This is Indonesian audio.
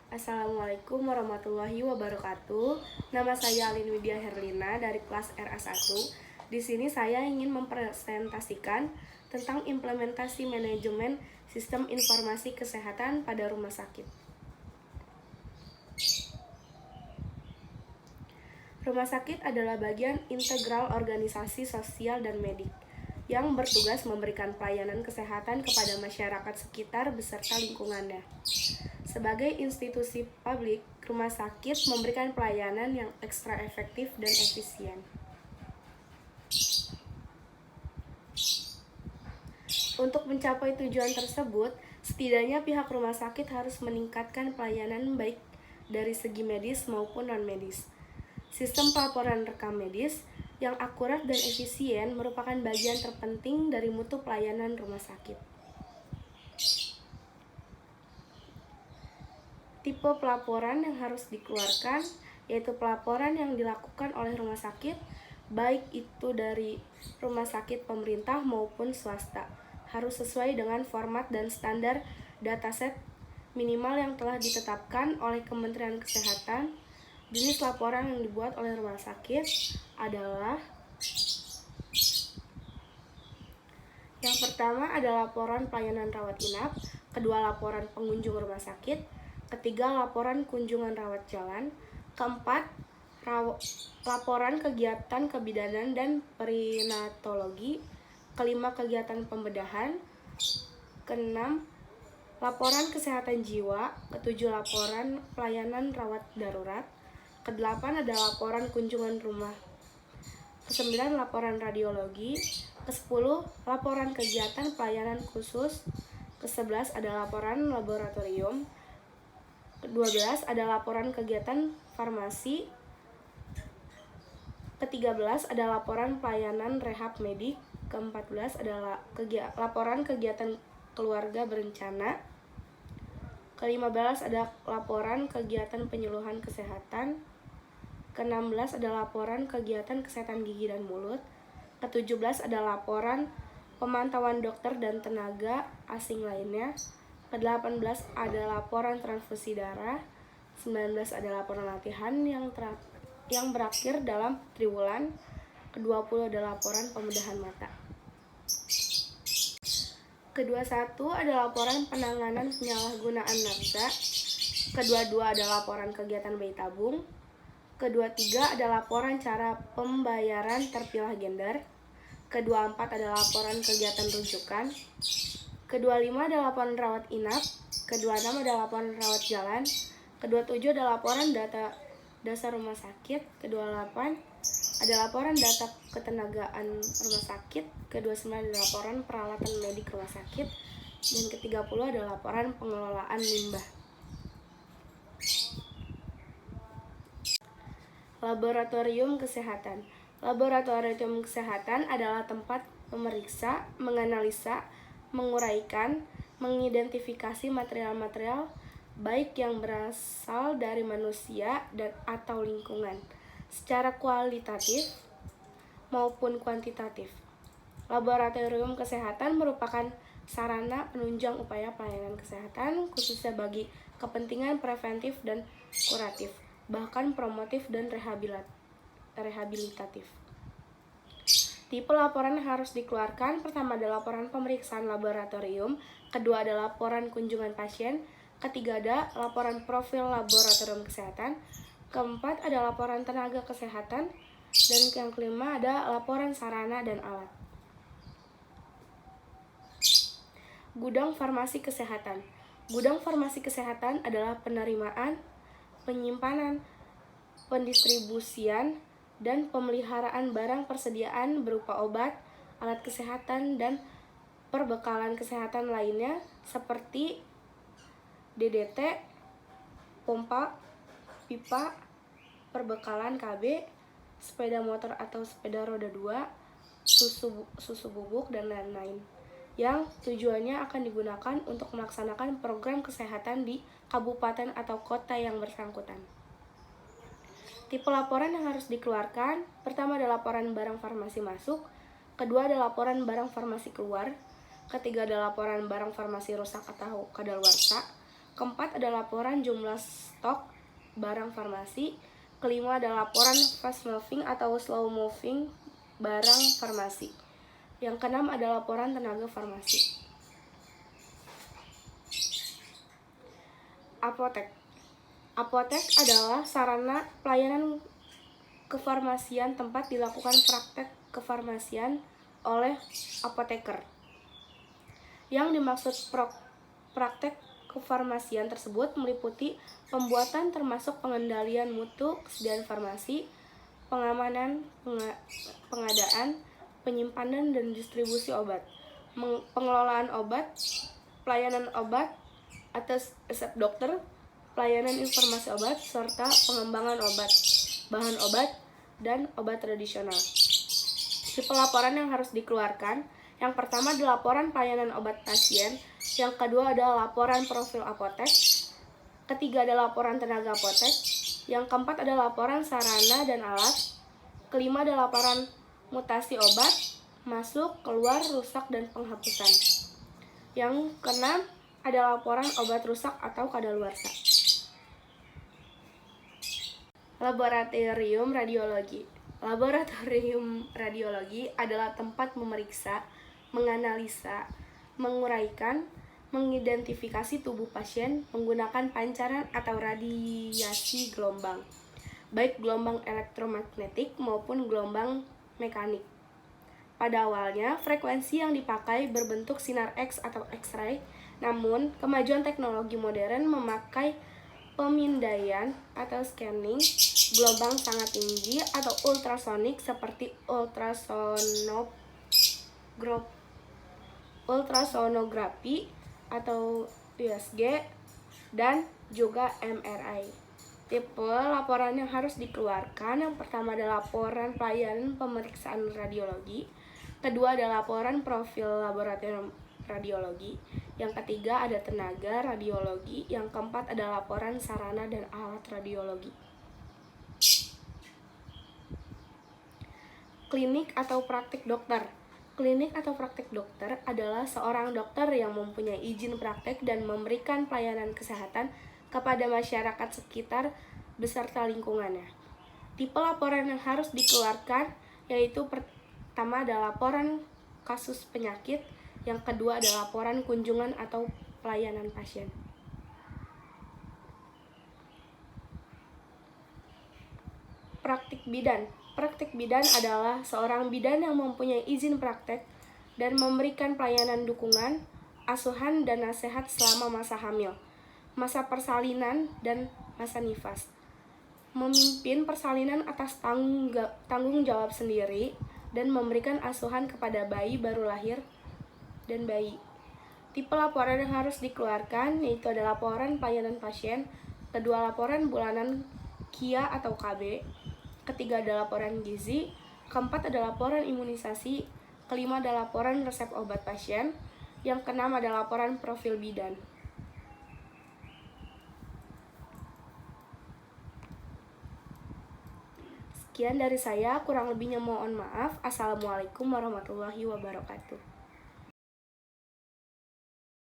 Assalamualaikum warahmatullahi wabarakatuh. Nama saya Alin Widya Herlina dari kelas RA1. Di sini saya ingin mempresentasikan tentang implementasi manajemen sistem informasi kesehatan pada rumah sakit. Rumah sakit adalah bagian integral organisasi sosial dan medik yang bertugas memberikan pelayanan kesehatan kepada masyarakat sekitar beserta lingkungannya. Sebagai institusi publik, rumah sakit memberikan pelayanan yang ekstra efektif dan efisien. Untuk mencapai tujuan tersebut, setidaknya pihak rumah sakit harus meningkatkan pelayanan baik dari segi medis maupun non-medis. Sistem pelaporan rekam medis yang akurat dan efisien merupakan bagian terpenting dari mutu pelayanan rumah sakit. Tipe pelaporan yang harus dikeluarkan yaitu pelaporan yang dilakukan oleh rumah sakit, baik itu dari rumah sakit pemerintah maupun swasta, harus sesuai dengan format dan standar dataset minimal yang telah ditetapkan oleh Kementerian Kesehatan. Jenis laporan yang dibuat oleh rumah sakit adalah yang pertama adalah laporan pelayanan rawat inap, kedua laporan pengunjung rumah sakit, ketiga laporan kunjungan rawat jalan, keempat laporan kegiatan kebidanan dan perinatologi, kelima kegiatan pembedahan, keenam laporan kesehatan jiwa, ketujuh laporan pelayanan rawat darurat, kedelapan ada laporan kunjungan rumah, kesembilan laporan radiologi, kesepuluh laporan kegiatan pelayanan khusus, kesebelas ada laporan laboratorium, ke-12 ada laporan kegiatan farmasi, ke-13 ada laporan pelayanan rehab medik, ke-14 adalah laporan kegiatan keluarga berencana, ke-15 ada laporan kegiatan penyuluhan kesehatan, ke-16 ada laporan kegiatan kesehatan gigi dan mulut, ke-17 ada laporan pemantauan dokter dan tenaga asing lainnya, ke-18 ada laporan transfusi darah, 19 ada laporan latihan yang berakhir dalam triwulan, ke-20 ada laporan pembedahan mata. Ke-21 ada laporan penanganan penyalahgunaan nafsa, ke-22 ada laporan kegiatan bayi tabung, ke-23 ada laporan cara pembayaran terpilah gender, ke-24 ada laporan kegiatan rujukan, ke-25 ada laporan rawat inap, ke-26 ada laporan rawat jalan, ke-27 ada laporan data dasar rumah sakit, ke-28 ada laporan data ketenagaan rumah sakit, ke-29 ada laporan peralatan medik rumah sakit, dan ke-30 ada laporan pengelolaan limbah. Laboratorium kesehatan. Laboratorium kesehatan adalah tempat memeriksa, menganalisa, menguraikan, mengidentifikasi material-material baik yang berasal dari manusia dan atau lingkungan secara kualitatif maupun kuantitatif. Laboratorium kesehatan merupakan sarana penunjang upaya pelayanan kesehatan khususnya bagi kepentingan preventif dan kuratif, bahkan promotif dan rehabilitatif. Tipe laporan yang harus dikeluarkan, pertama adalah laporan pemeriksaan laboratorium, kedua adalah laporan kunjungan pasien, ketiga ada laporan profil laboratorium kesehatan, keempat ada laporan tenaga kesehatan, dan yang kelima ada laporan sarana dan alat. Gudang farmasi kesehatan. Gudang farmasi kesehatan adalah penerimaan, penyimpanan, pendistribusian, dan pemeliharaan barang persediaan berupa obat, alat kesehatan, dan perbekalan kesehatan lainnya seperti DDT, pompa, pipa, perbekalan KB, sepeda motor atau sepeda roda 2, susu bubuk, dan lain-lain, yang tujuannya akan digunakan untuk melaksanakan program kesehatan di kabupaten atau kota yang bersangkutan. Tipe laporan yang harus dikeluarkan, pertama ada laporan barang farmasi masuk, kedua ada laporan barang farmasi keluar, ketiga ada laporan barang farmasi rusak atau kadaluarsa, keempat ada laporan jumlah stok barang farmasi. Kelima ada laporan fast moving atau slow moving barang farmasi. Yang keenam ada laporan tenaga farmasi. Apotek. Apotek adalah sarana pelayanan kefarmasian tempat dilakukan praktek kefarmasian oleh apoteker. Yang dimaksud praktek kefarmasian tersebut meliputi pembuatan termasuk pengendalian mutu kesediaan farmasi, pengamanan, pengadaan, penyimpanan dan distribusi obat, pengelolaan obat, pelayanan obat atas resep dokter, pelayanan informasi obat, serta pengembangan obat, bahan obat, dan obat tradisional. Tipe laporan yang harus dikeluarkan: yang pertama adalah laporan pelayanan obat pasien, yang kedua adalah laporan profil apotek, ketiga adalah laporan tenaga apotek, yang keempat adalah laporan sarana dan alat, kelima adalah laporan mutasi obat, masuk, keluar, rusak, dan penghapusan. Yang keenam ada laporan obat rusak atau kadaluarsa. Laboratorium radiologi. Laboratorium radiologi adalah tempat memeriksa, menganalisa, menguraikan, mengidentifikasi tubuh pasien menggunakan pancaran atau radiasi gelombang, baik gelombang elektromagnetik maupun gelombang mekanik. Pada awalnya, frekuensi yang dipakai berbentuk sinar X atau X-ray, namun kemajuan teknologi modern memakai pemindaian atau scanning gelombang sangat tinggi atau ultrasonik seperti ultrasonografi atau USG dan juga MRI. Tipe laporan yang harus dikeluarkan: yang pertama adalah laporan pelayanan pemeriksaan radiologi, kedua adalah laporan profil laboratorium radiologi, yang ketiga ada tenaga radiologi, yang keempat ada laporan sarana dan alat radiologi. Klinik atau praktik dokter. Klinik atau praktik dokter adalah seorang dokter yang mempunyai izin praktek dan memberikan pelayanan kesehatan kepada masyarakat sekitar beserta lingkungannya. Tipe laporan yang harus dikeluarkan yaitu: pertama adalah laporan kasus penyakit, yang kedua adalah laporan kunjungan atau pelayanan pasien. Praktik bidan. Praktik bidan adalah seorang bidan yang mempunyai izin praktek dan memberikan pelayanan dukungan, asuhan, dan nasihat selama masa hamil, masa persalinan, dan masa nifas. Memimpin persalinan atas tanggung jawab sendiri dan memberikan asuhan kepada bayi baru lahir dan bayi. Tipe laporan yang harus dikeluarkan yaitu ada laporan pelayanan pasien, kedua laporan bulanan KIA atau KB, ketiga ada laporan gizi, keempat ada laporan imunisasi, kelima ada laporan resep obat pasien, yang keenam ada laporan profil bidan. Sekian dari saya, kurang lebihnya mohon maaf. Assalamualaikum warahmatullahi wabarakatuh.